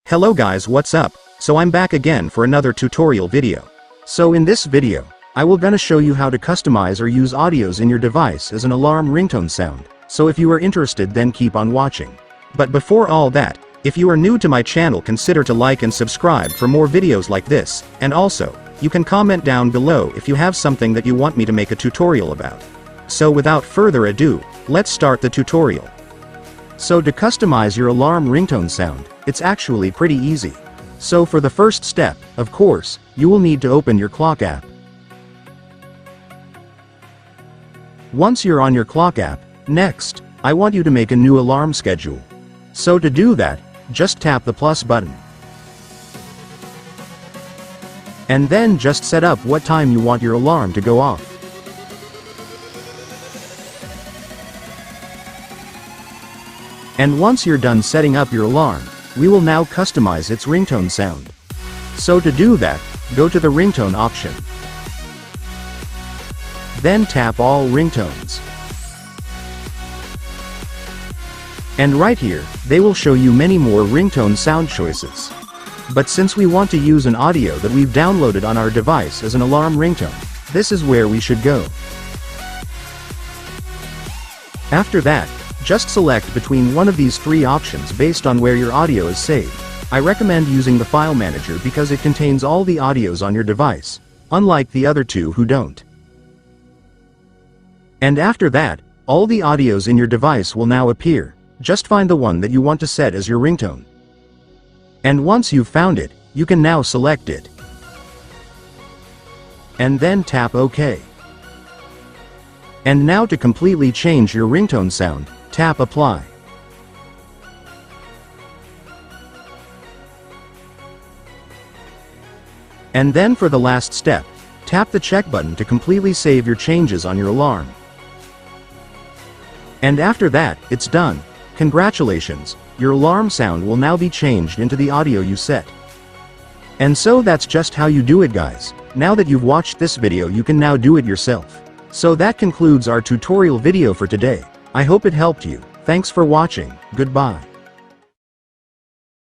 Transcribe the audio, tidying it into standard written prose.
Hello guys, what's up? So I'm back again for another tutorial video. So in this video, I will gonna show you how to customize or use audios in your device as an alarm ringtone sound. So if you are interested, then keep on watching. But before all that, if you are new to my channel, consider to like and subscribe for more videos like this, and also, you can comment down below if you have something that you want me to make a tutorial about. So without further ado, let's start the tutorial. So to customize your alarm ringtone sound, it's actually pretty easy. So for the first step, of course, you will need to open your clock app. Once you're on your clock app, next, I want you to make a new alarm schedule. So to do that, just tap the plus button. And then just set up what time you want your alarm to go off. And once you're done setting up your alarm, we will now customize its ringtone sound. So to do that, go to the ringtone option. Then tap all ringtones. And right here, they will show you many more ringtone sound choices. But since we want to use an audio that we've downloaded on our device as an alarm ringtone, this is where we should go. After that, just select between one of these three options based on where your audio is saved. I recommend using the file manager because it contains all the audios on your device, unlike the other two who don't. And after that, all the audios in your device will now appear. Just find the one that you want to set as your ringtone. And once you've found it, you can now select it. And then tap OK. And now to completely change your ringtone sound, tap Apply. And then for the last step, tap the check button to completely save your changes on your alarm. And after that, it's done. Congratulations, your alarm sound will now be changed into the audio you set. And so that's just how you do it, guys. Now that you've watched this video, you can now do it yourself. So that concludes our tutorial video for today. I hope it helped you. Thanks for watching. Goodbye.